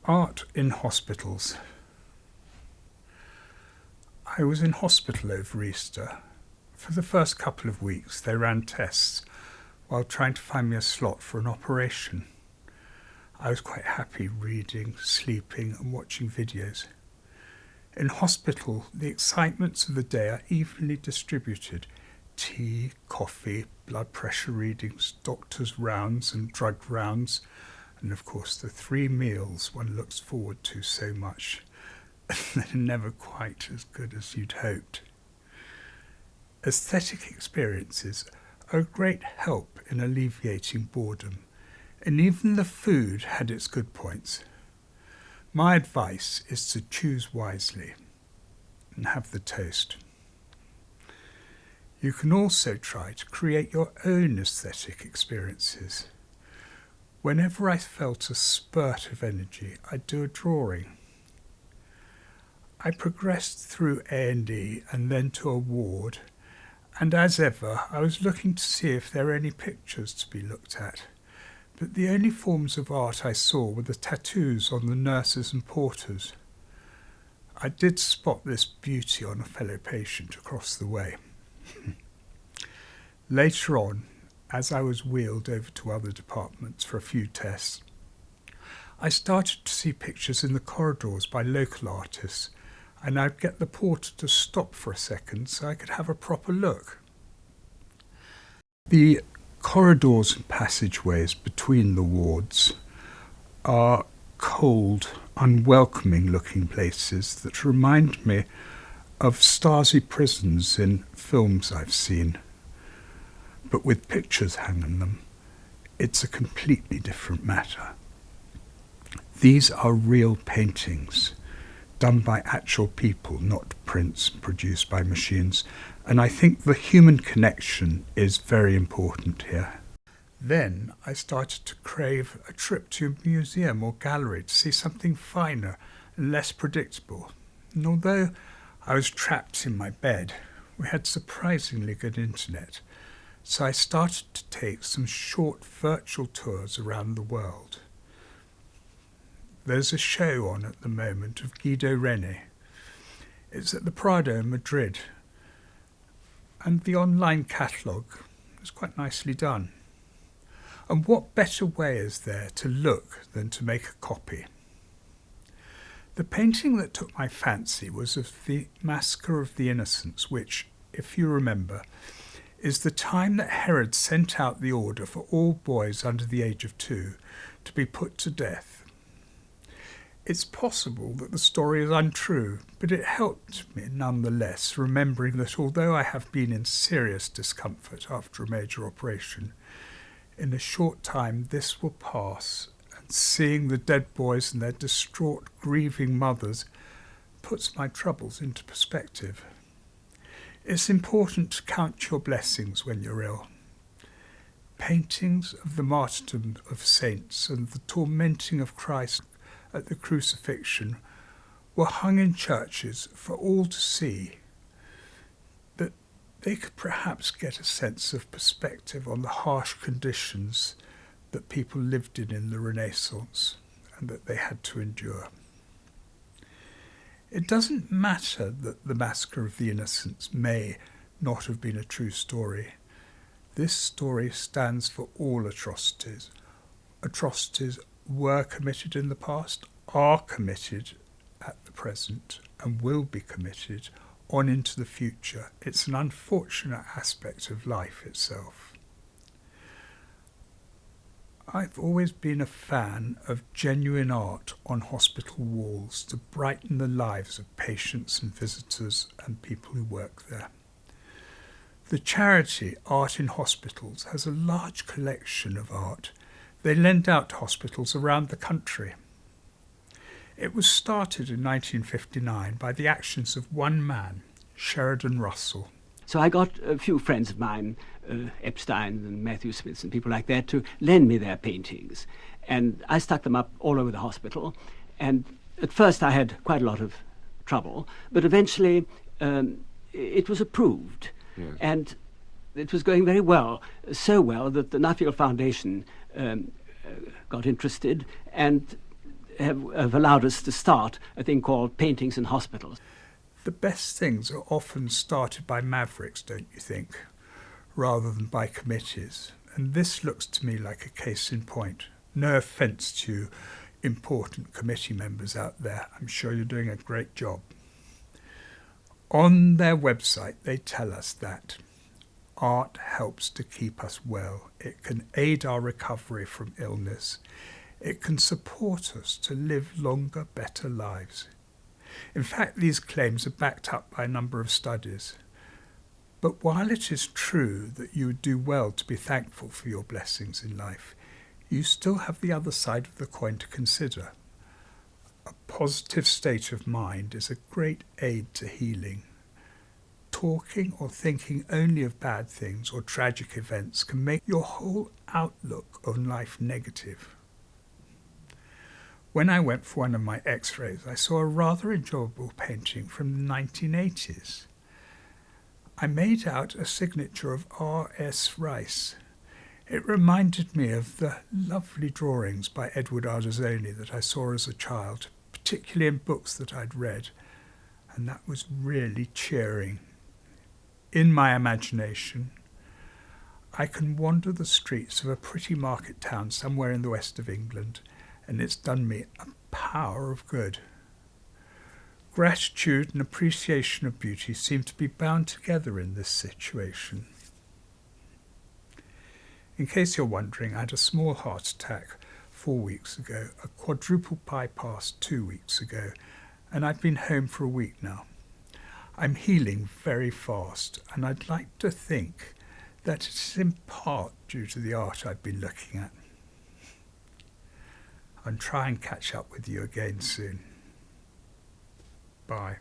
Art in hospitals. I was in hospital over Easter. For the first couple of weeks they ran tests while trying to find me a slot for an operation. I was quite happy reading, sleeping and watching videos. In hospital, the excitements of the day are evenly distributed. Tea, coffee, blood pressure readings, doctor's rounds and drug rounds, and of course the 3 meals one looks forward to so much. They're never quite as good as you'd hoped. Aesthetic experiences are a great help in alleviating boredom, and even the food had its good points. My advice is to choose wisely and have the toast. You can also try to create your own aesthetic experiences. Whenever I felt a spurt of energy, I'd do a drawing. I progressed through A&E and then to a ward, and as ever, I was looking to see if there were any pictures to be looked at. But the only forms of art I saw were the tattoos on the nurses and porters. I did spot this beauty on a fellow patient across the way. Later on, as I was wheeled over to other departments for a few tests, I started to see pictures in the corridors by local artists, and I'd get the porter to stop for a second so I could have a proper look. The corridors and passageways between the wards are cold, unwelcoming-looking places that remind me of Stasi prisons in films I've seen. But with pictures hanging them, it's a completely different matter. These are real paintings, done by actual people, not prints produced by machines, and I think the human connection is very important here. Then I started to crave a trip to a museum or gallery to see something finer and less predictable. And although I was trapped in my bed, we had surprisingly good internet, so I started to take some short virtual tours around the world. There's a show on at the moment of Guido Reni. It's at the Prado in Madrid, and the online catalogue is quite nicely done. And what better way is there to look than to make a copy? The painting that took my fancy was of the Massacre of the Innocents, which, if you remember, is the time that Herod sent out the order for all boys under the age of 2 to be put to death. It's possible that the story is untrue, but it helped me nonetheless, remembering that although I have been in serious discomfort after a major operation, in a short time this will pass, and seeing the dead boys and their distraught, grieving mothers puts my troubles into perspective. It's important to count your blessings when you're ill. Paintings of the martyrdom of saints and the tormenting of Christ at the crucifixion were hung in churches for all to see, that they could perhaps get a sense of perspective on the harsh conditions that people lived in the Renaissance and that they had to endure. It doesn't matter that the Massacre of the Innocents may not have been a true story. This story stands for all atrocities. Atrocities were committed in the past, are committed at the present, and will be committed on into the future. It's an unfortunate aspect of life itself. I've always been a fan of genuine art on hospital walls to brighten the lives of patients and visitors and people who work there. The charity Art in Hospitals has a large collection of art they lend out to hospitals around the country. It was started in 1959 by the actions of one man, Sheridan Russell. So I got a few friends of mine, Epstein and Matthew Smith and people like that, to lend me their paintings. And I stuck them up all over the hospital. And at first I had quite a lot of trouble, but eventually it was approved. Yes. And it was going very well, so well that the Nuffield Foundation got interested, and have allowed us to start a thing called Paintings in Hospitals. The best things are often started by mavericks, don't you think, rather than by committees. And this looks to me like a case in point. No offence to important committee members out there. I'm sure you're doing a great job. On their website, they tell us that art helps to keep us well. It can aid our recovery from illness. It can support us to live longer, better lives. In fact, these claims are backed up by a number of studies. But while it is true that you would do well to be thankful for your blessings in life, you still have the other side of the coin to consider. A positive state of mind is a great aid to healing. Talking or thinking only of bad things or tragic events can make your whole outlook on life negative. When I went for one of my x-rays, I saw a rather enjoyable painting from the 1980s. I made out a signature of R.S. Rice. It reminded me of the lovely drawings by Edward Ardazoni that I saw as a child, particularly in books that I'd read, and that was really cheering. In my imagination, I can wander the streets of a pretty market town somewhere in the west of England, and it's done me a power of good. Gratitude and appreciation of beauty seem to be bound together in this situation. In case you're wondering, I had a small heart attack 4 weeks ago, a quadruple bypass 2 weeks ago, and I've been home for a week now. I'm healing very fast, and I'd like to think that it's in part due to the art I've been looking at. I'll try and catch up with you again soon. Bye.